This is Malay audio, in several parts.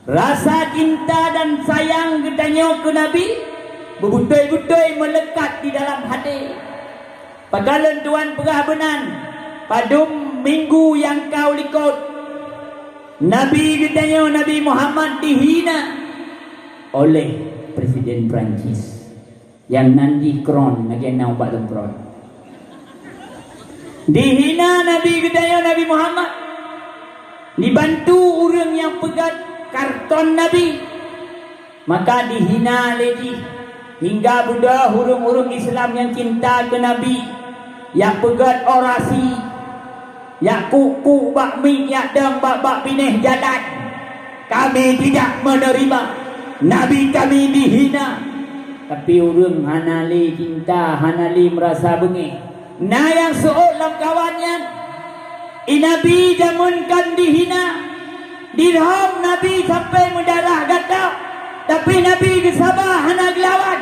Rasa cinta dan sayang katanya ke Nabi berbutoi-butoi melekat di dalam hati. Pagalan tuan perah benan padum minggu yang kau likut, Nabi katanya Nabi Muhammad dihina oleh Presiden Perancis yang nanti kron lagi nak buat lempron. Dihina Nabi katanya Nabi Muhammad, dibantu orang yang pegang karton Nabi, maka dihina lagi hingga Buddha hurung-hurung Islam yang cinta ke Nabi, yang pegat orasi, yang kuku bakmi, yang deng bak pineh jalan, kami tidak menerima. Nabi kami dihina. Tapi orang hanali cinta, hanali merasa bengih. Nah yang seolah kawannya Nabi jamunkan dihina, dirham Nabi sampai mendarah gatal, tapi Nabi kesabar hana gelawan.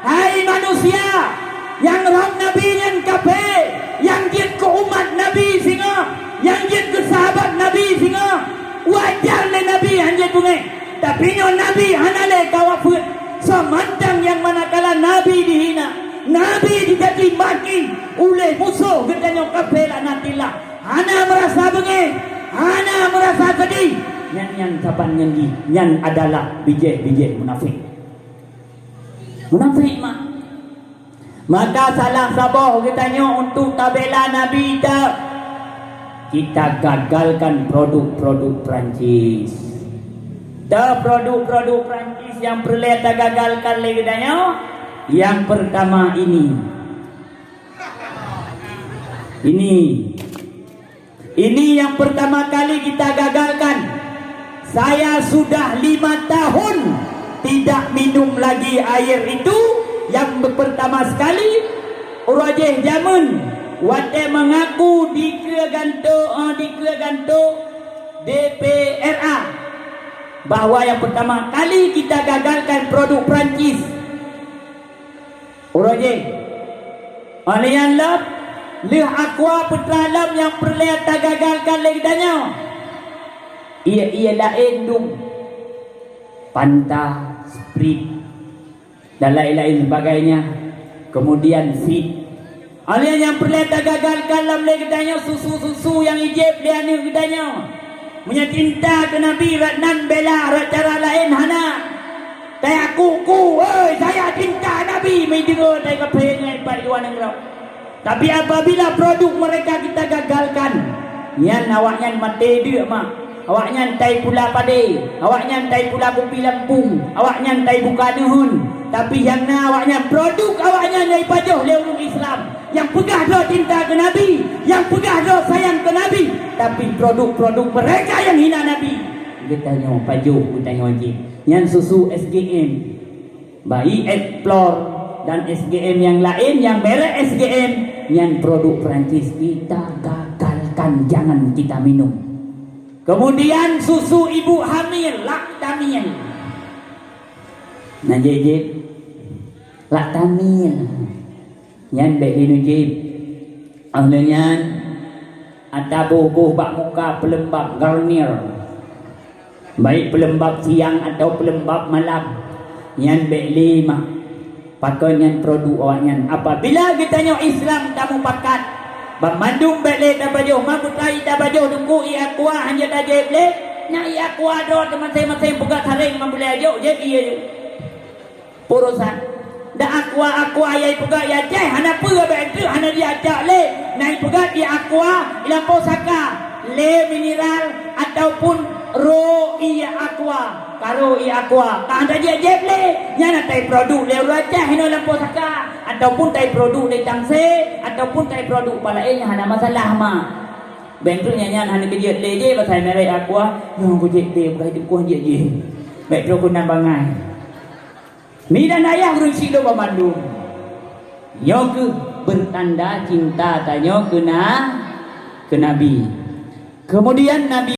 Hai manusia yang ram Nabi yang kafe, yang jid ke umat Nabi singa, yang jid ke sahabat Nabi singa, wajar le Nabi hanjit bungai, tapi nyo Nabi hana le kawafut semantang yang manakala Nabi dihina, Nabi dicaci maki oleh musuh katanya kafe laknatillah, hana merasa bungai, hana merasa sedih. Yang kapan nyanyi yang adalah bijak-bijak munafik. Munafik mak. Maka salah sabah katanya untuk tabela Nabi tak, kita gagalkan produk-produk Perancis. Tak produk-produk Perancis yang perlu kita gagalkan lagi katanya. Yang pertama ini yang pertama kali kita gagalkan. Saya sudah 5 tahun tidak minum lagi air itu. Yang pertama sekali Urajih Jamun wate mengaku di kegantung DPRA bahwa yang pertama kali kita gagalkan produk Perancis. Urajih alian lab lih aqua petralam yang perlu kita gagalkan lagi tanya. Ia lain dum Fanta, Sprite dan lain-lain sebagainya. Kemudian Fit. Alian yang perlu kita gagalkan dalam legedanya susu-susu yang ijib dia ni gedanya. Punya cinta ke Nabi ratnan bela cara lain hana. Saya kuku, saya cinta Nabi mai dengar dari kafe ngai pariwan ngrau. Tapi apabila produk mereka kita gagalkan, nyan awaknya mati dia mak. Awaknya tai pula pade, awaknya tai pula kopi Lampung, awaknya tai buka nuhun. Tapi yang na awaknya produk awaknya nyai pajoh leulung Islam, yang pegah do cinta ke Nabi, yang pegah do sayang ke Nabi. Tapi produk-produk mereka yang hina Nabi. Kita nyo pajoh, kita nyo wajib. Yang susu SGM, bayi Explore dan SGM yang lain yang merek SGM, yang produk Perancis kita gagalkan, jangan kita minum. Kemudian susu ibu hamil, Laktamil. Nah jejib Laktamil yang baik dinujib ahlnya ada bubuh bak muka pelembab Garnier, baik pelembab siang atau pelembab malam, yang baik lima pakai yang produk awaknya. Apabila kita nyo Islam tamu pakat Bandung balik dah baju, mabutai dah baju, tunggu ia kuah hanya dah jeb le, nak ia kuah do teman-teman buka taring membeli aja, jeb ia je. Purusan, dah aqua ayai buka ia jeh, hana pura begitu, hana dia ajak le, naik buka dia aqua, ilampau saka, le mineral ataupun ro ia aqua. Karo ia aqua, tak ada dia jeb le, nyana tai produk le raja hino lampau saka. Ataupun tai produk le tangse, ataupun tai produk palain yang hana masalah mah. Bengkel nyanyian hana kejut le je pasal merek aqua, yang kejut le bukan hidup kuah je je. Baik pro kunan bangai. Ni dan ayah rusi do Bandung. Yo ke bertanda cinta tanyo ke Nabi. Kemudian Nabi